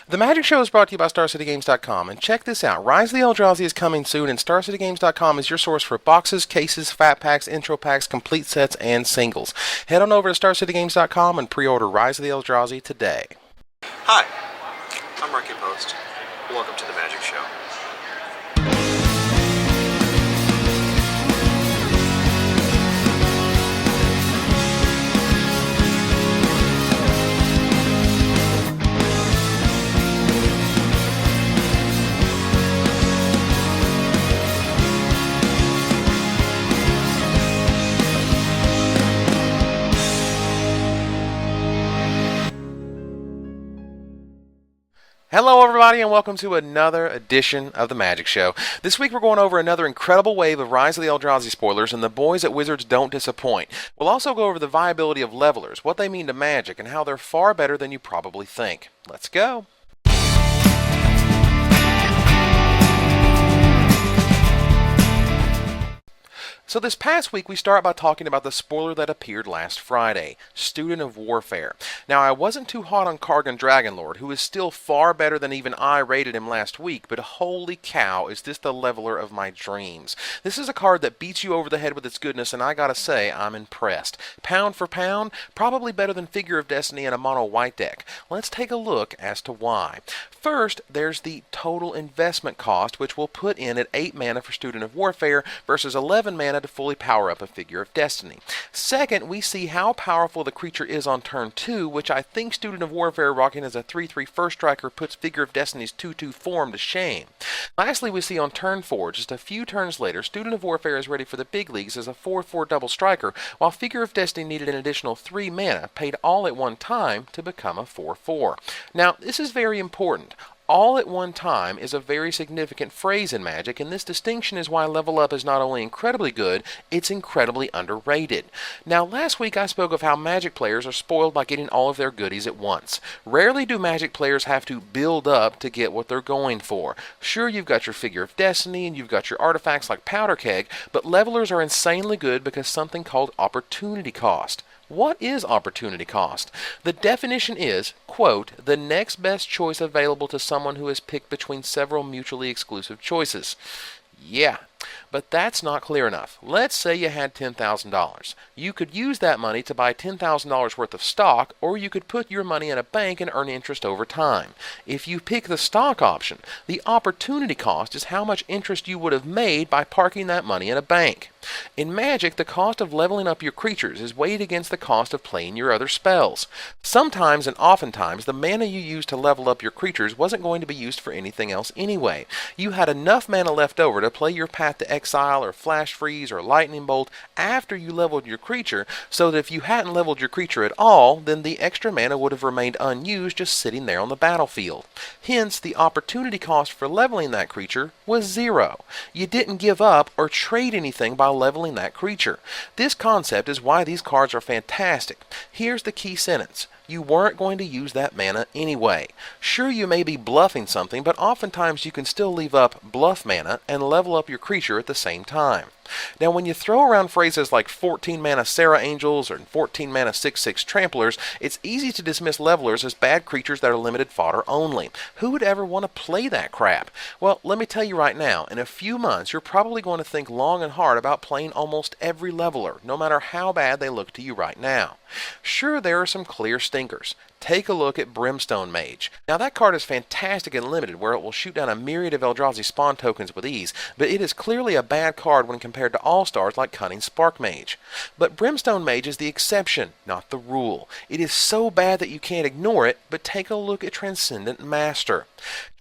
The Magic Show is brought to you by StarCityGames.com, and check this out. Rise of the Eldrazi is coming soon, and StarCityGames.com is your source for boxes, cases, fat packs, intro packs, complete sets, and singles. Head on over to StarCityGames.com and pre-order Rise of the Eldrazi today. Hi, I'm Marky Post. Welcome to the Magic Show. Hello everybody and welcome to another edition of the Magic Show. This week we're going over another incredible wave of Rise of the Eldrazi spoilers, and the boys at Wizards don't disappoint. We'll also go over the viability of levelers, what they mean to Magic, and how they're far better than you probably think. Let's go! So this past week we start by talking about the spoiler that appeared last Friday, Student of Warfare. Now I wasn't too hot on Kargan Dragonlord, who is still far better than even I rated him last week, but holy cow, is this the leveler of my dreams. This is a card that beats you over the head with its goodness, and I gotta say, I'm impressed. Pound for pound, probably better than Figure of Destiny in a mono white deck. Let's take a look as to why. First, there's the total investment cost, which we'll put in at 8 mana for Student of Warfare versus 11 mana to fully power up a Figure of Destiny. Second, we see how powerful the creature is on turn 2, which I think Student of Warfare rocking as a 3/3 first striker puts Figure of Destiny's 2/2 form to shame. Lastly, we see on turn 4, just a few turns later, Student of Warfare is ready for the big leagues as a 4/4 double striker, while Figure of Destiny needed an additional 3 mana, paid all at one time, to become a 4/4. Now, this is very important. All at one time is a very significant phrase in Magic, and this distinction is why Level Up is not only incredibly good, it's incredibly underrated. Now, last week I spoke of how Magic players are spoiled by getting all of their goodies at once. Rarely do Magic players have to build up to get what they're going for. Sure, you've got your Figure of Destiny, and you've got your artifacts like Powder Keg, but levelers are insanely good because something called opportunity cost. What is opportunity cost? The definition is, quote, the next best choice available to someone who has picked between several mutually exclusive choices. Yeah, but that's not clear enough. Let's say you had $10,000. You could use that money to buy $10,000 worth of stock, or you could put your money in a bank and earn interest over time. If you pick the stock option, the opportunity cost is how much interest you would have made by parking that money in a bank. In Magic, the cost of leveling up your creatures is weighed against the cost of playing your other spells. Sometimes and oftentimes, the mana you used to level up your creatures wasn't going to be used for anything else anyway. You had enough mana left over to play your Path to Exile or Flash Freeze or Lightning Bolt after you leveled your creature, so that if you hadn't leveled your creature at all, then the extra mana would have remained unused just sitting there on the battlefield. Hence, the opportunity cost for leveling that creature was 0. You didn't give up or trade anything by leveling that creature. This concept is why these cards are fantastic. Here's the key sentence. You weren't going to use that mana anyway. Sure, you may be bluffing something, but oftentimes you can still leave up bluff mana and level up your creature at the same time. Now, when you throw around phrases like 14 mana Sarah Angels or 14 mana 6/6 Tramplers, it's easy to dismiss levelers as bad creatures that are limited fodder only. Who would ever want to play that crap? Well, let me tell you right now, in a few months, you're probably going to think long and hard about playing almost every leveler, no matter how bad they look to you right now. Sure, there are some clear stinkers. Take a look at Brimstone Mage. Now that card is fantastic and limited, where it will shoot down a myriad of Eldrazi spawn tokens with ease, but it is clearly a bad card when compared to all-stars like Cunning Spark Mage. But Brimstone Mage is the exception, not the rule. It is so bad that you can't ignore it, but take a look at Transcendent Master.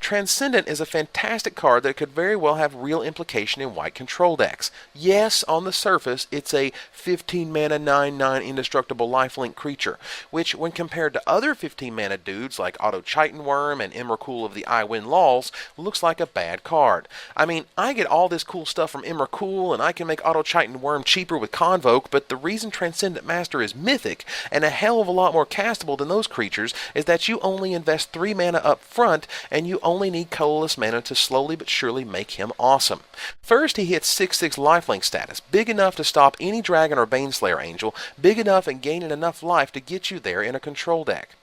Transcendent is a fantastic card that could very well have real implication in white control decks. Yes, on the surface, it's a 15 mana 9/9 indestructible lifelink creature, which when compared to other 15 mana dudes like Auto Chitin Worm and Emrakul of the Iwin Laws, looks like a bad card. I mean, I get all this cool stuff from Emrakul, and I can make Auto Chitin Worm cheaper with Convoke, but the reason Transcendent Master is mythic and a hell of a lot more castable than those creatures is that you only invest 3 mana up front, and you only need colorless mana to slowly but surely make him awesome. First, he hits 6/6 lifelink status, big enough to stop any dragon or Baneslayer Angel, big enough and gaining enough life to get you there in a control deck.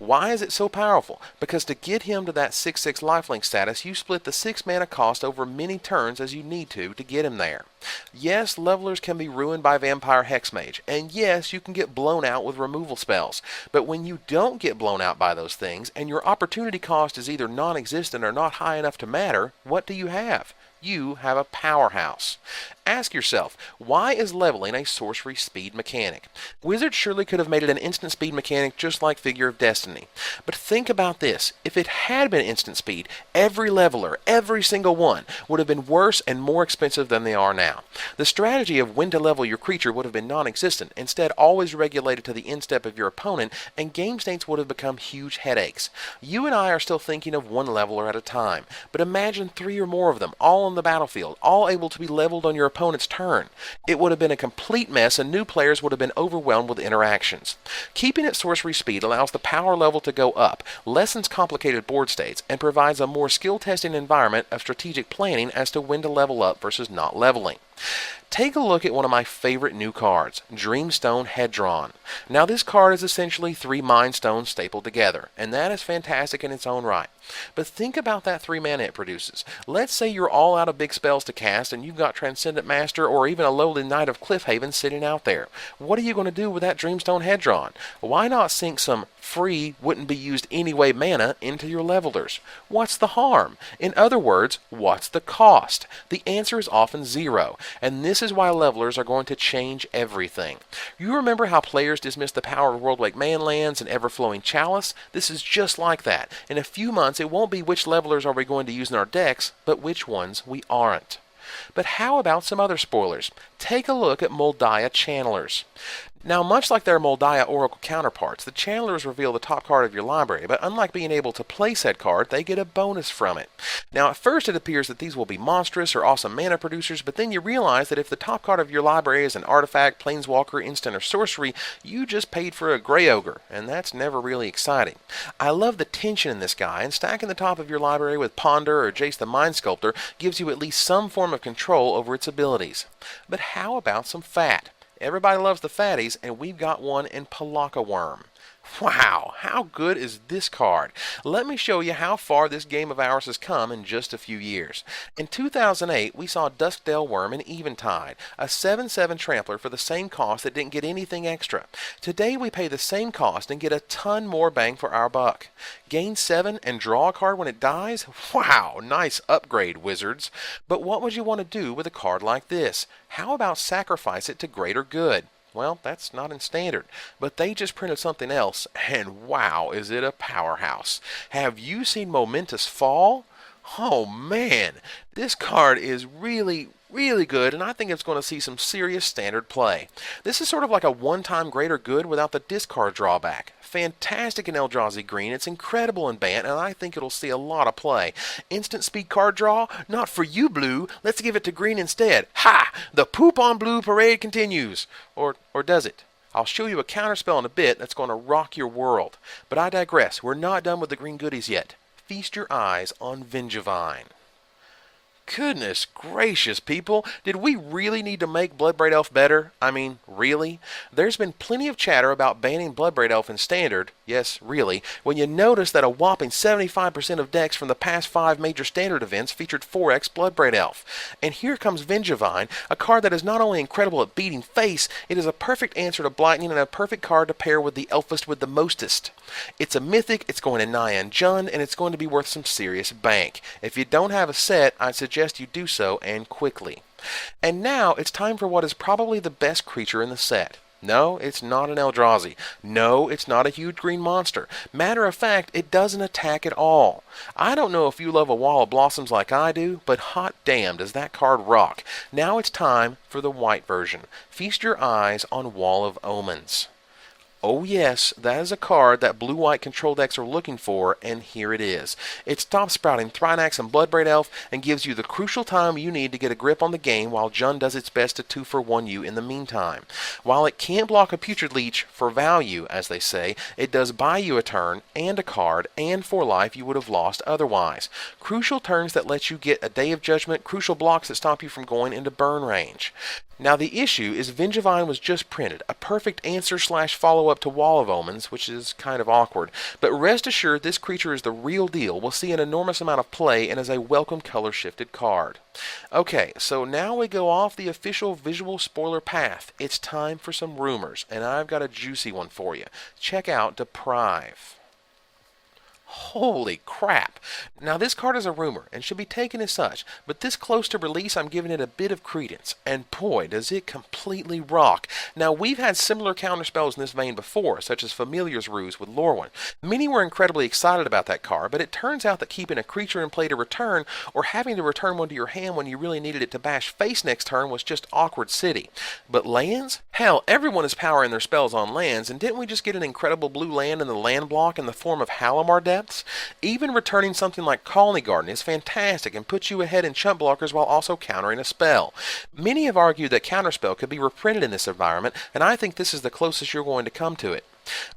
Why is it so powerful? Because to get him to that 6/6 lifelink status, you split the 6 mana cost over many turns as you need to get him there. Yes, levelers can be ruined by Vampire Hexmage, and yes, you can get blown out with removal spells, but when you don't get blown out by those things, and your opportunity cost is either non-existent or not high enough to matter, what do you have? You have a powerhouse. Ask yourself, why is leveling a sorcery speed mechanic? Wizards surely could have made it an instant speed mechanic just like Figure of Destiny. But think about this. If it had been instant speed, every leveler, every single one, would have been worse and more expensive than they are now. The strategy of when to level your creature would have been non-existent, instead always regulated to the instep of your opponent, and game states would have become huge headaches. You and I are still thinking of one leveler at a time, but imagine 3 or more of them, all on the battlefield, all able to be leveled on your opponent's turn. It would have been a complete mess and new players would have been overwhelmed with interactions. Keeping at sorcery speed allows the power level to go up, lessens complicated board states, and provides a more skill-testing environment of strategic planning as to when to level up versus not leveling. Take a look at one of my favorite new cards, Dreamstone Hedron. Now this card is essentially 3 Mind Stones stapled together, and that is fantastic in its own right. But think about that 3 mana it produces. Let's say you're all out of big spells to cast and you've got Transcendent Master or even a lowly Knight of Cliffhaven sitting out there. What are you going to do with that Dreamstone Hedron? Why not sink some free, wouldn't be used anyway mana into your levelers? What's the harm? In other words, what's the cost? The answer is often 0, and this is why levelers are going to change everything. You remember how players dismissed the power of Worldwake Manlands and Everflowing Chalice? This is just like that. In a few months, it won't be which levelers are we going to use in our decks, but which ones we aren't. But how about some other spoilers? Take a look at Moldiah Channelers. Now, much like their Moldiah Oracle counterparts, the Channelers reveal the top card of your library, but unlike being able to play said card, they get a bonus from it. Now, at first it appears that these will be monstrous or awesome mana producers, but then you realize that if the top card of your library is an artifact, planeswalker, instant, or sorcery, you just paid for a Grey Ogre, and that's never really exciting. I love the tension in this guy, and stacking the top of your library with Ponder or Jace the Mind Sculptor gives you at least some form of control over its abilities. But how about some fat? Everybody loves the fatties, and we've got one in Palaka Worm. Wow, how good is this card? Let me show you how far this game of ours has come in just a few years. In 2008, we saw Duskdale Worm in Eventide, a 7/7 trampler for the same cost that didn't get anything extra. Today we pay the same cost and get a ton more bang for our buck. Gain 7 and draw a card when it dies? Wow, nice upgrade, Wizards. But what would you want to do with a card like this? How about sacrifice it to greater good? Well, that's not in standard, but they just printed something else, and wow, is it a powerhouse. Have you seen Momentous Fall? Oh man, this card is really good, and I think it's going to see some serious standard play. This is sort of like a one-time greater good without the discard drawback. Fantastic in Eldrazi green, it's incredible in Bant, and I think it'll see a lot of play. Instant speed card draw? Not for you, blue. Let's give it to green instead. Ha! The poop on blue parade continues. Or does it? I'll show you a counterspell in a bit that's going to rock your world. But I digress. We're not done with the green goodies yet. Feast your eyes on Vengevine. Goodness gracious, people. Did we really need to make Bloodbraid Elf better? I mean, really? There's been plenty of chatter about banning Bloodbraid Elf in Standard. Yes, really. When you notice that a whopping 75% of decks from the past 5 major Standard events featured 4x Bloodbraid Elf. And here comes Vengevine, a card that is not only incredible at beating face, it is a perfect answer to Blightning and a perfect card to pair with the Elfest with the mostest. It's a mythic, it's going to Nyan Jund, and it's going to be worth some serious bank. If you don't have a set, I'd suggest you do so, and quickly. And now it's time for what is probably the best creature in the set. No, it's not an Eldrazi. No, it's not a huge green monster. Matter of fact, it doesn't attack at all. I don't know if you love a Wall of Blossoms like I do, but hot damn does that card rock. Now it's time for the white version. Feast your eyes on Wall of Omens. Oh yes, that is a card that blue-white control decks are looking for, and here it is. It stops sprouting Thrinax and Bloodbraid Elf and gives you the crucial time you need to get a grip on the game while Jund does its best to 2-for-1 you in the meantime. While it can't block a Putrid Leech for value, as they say, it does buy you a turn and a card and 4 life you would have lost otherwise. Crucial turns that let you get a Day of Judgment, crucial blocks that stop you from going into burn range. Now the issue is Vengevine was just printed, a perfect answer/follow-up up to Wall of Omens, which is kind of awkward. But rest assured, this creature is the real deal. We'll see an enormous amount of play and is a welcome color-shifted card. Okay, so now we go off the official visual spoiler path. It's time for some rumors, and I've got a juicy one for you. Check out Deprive. Holy crap! Now this card is a rumor and should be taken as such, but this close to release I'm giving it a bit of credence, and boy does it completely rock. Now we've had similar counterspells in this vein before, such as Familiar's Ruse with Lorwyn. Many were incredibly excited about that card, but it turns out that keeping a creature in play to return, or having to return one to your hand when you really needed it to bash face next turn was just awkward city. But lands? Hell, everyone is powering their spells on lands, and didn't we just get an incredible blue land in the land block in the form of Halimar Depths? Even returning something like Colony Garden is fantastic and puts you ahead in chump blockers while also countering a spell. Many have argued that Counterspell could be reprinted in this environment, and I think this is the closest you're going to come to it.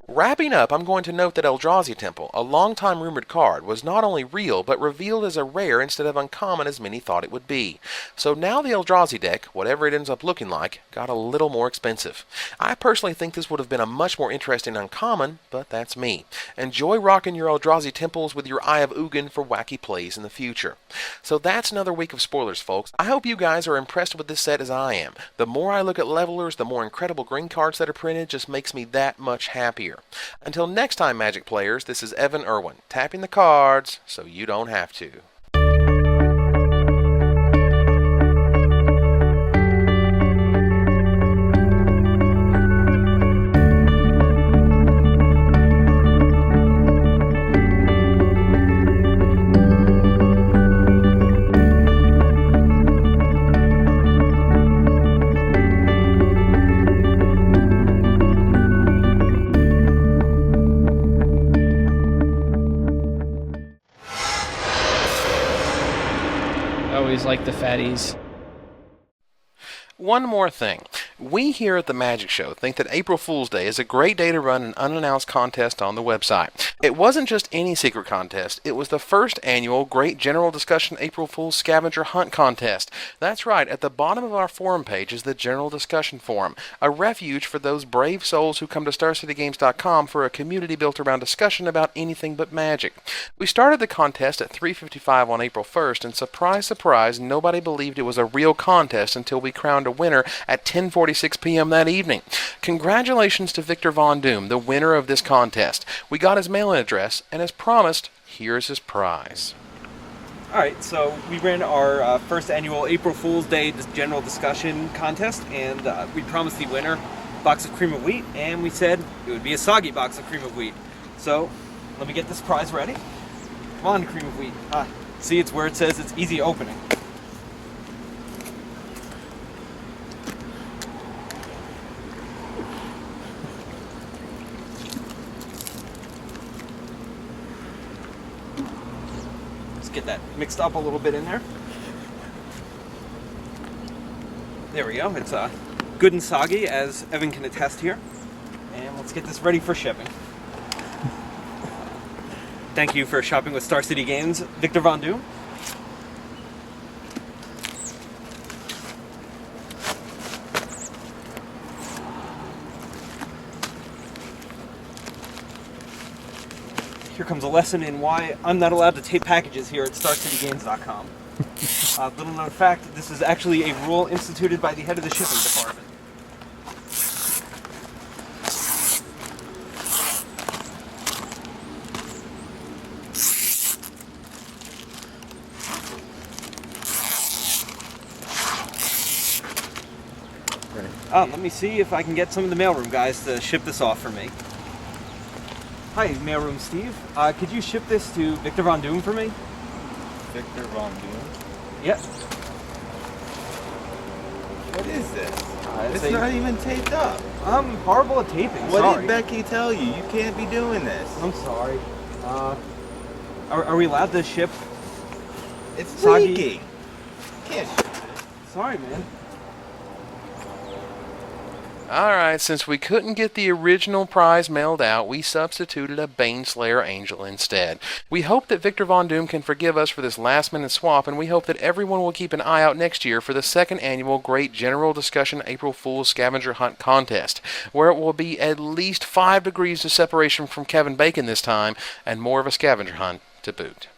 Wrapping up, I'm going to note that Eldrazi Temple, a long-time rumored card, was not only real, but revealed as a rare instead of uncommon as many thought it would be. So now the Eldrazi deck, whatever it ends up looking like, got a little more expensive. I personally think this would have been a much more interesting uncommon, but that's me. Enjoy rocking your Eldrazi Temples with your Eye of Ugin for wacky plays in the future. So that's another week of spoilers, folks. I hope you guys are impressed with this set as I am. The more I look at levelers, the more incredible green cards that are printed just makes me that much happier. Until next time, Magic players, this is Evan Irwin, tapping the cards so you don't have to. Always like the fatties. One more thing. We here at the Magic Show think that April Fool's Day is a great day to run an unannounced contest on the website. It wasn't just any secret contest, it was the first annual Great General Discussion April Fool's Scavenger Hunt Contest. That's right, at the bottom of our forum page is the General Discussion Forum, a refuge for those brave souls who come to StarCityGames.com for a community built around discussion about anything but Magic. We started the contest at 3:55 on April 1st, and surprise, surprise, nobody believed it was a real contest until we crowned a winner at 10:46 p.m. that evening. Congratulations to Victor Von Doom, the winner of this contest. We got his mailing address, and as promised, here's his prize. Alright, so we ran our first annual April Fool's Day general discussion contest, and we promised the winner a box of cream of wheat, and we said it would be a soggy box of cream of wheat. So, let me get this prize ready. Come on, cream of wheat. See, it's where it says it's easy opening. Get that mixed up a little bit in there. There we go. It's good and soggy, as Evan can attest here. And let's get this ready for shipping. Thank you for shopping with Star City Games, Victor Von Doom. Here comes a lesson in why I'm not allowed to tape packages here at StarCityGames.com. Little known fact, this is actually a rule instituted by the head of the shipping department. Let me see if I can get some of the mailroom guys to ship this off for me. Hi, Mailroom Steve. Could you ship this to Victor Von Doom for me? Victor Von Doom? Yep. What is this? It's not even taped up. I'm horrible at taping. What did Becky tell you? You can't be doing this. I'm sorry. Are we allowed to ship? It's soggy? leaking. Can't ship this. Sorry, man. Alright, since we couldn't get the original prize mailed out, we substituted a Baneslayer Angel instead. We hope that Victor Von Doom can forgive us for this last-minute swap, and we hope that everyone will keep an eye out next year for the second annual Great General Discussion April Fool's Scavenger Hunt Contest, where it will be at least 5 degrees of separation from Kevin Bacon this time, and more of a scavenger hunt to boot.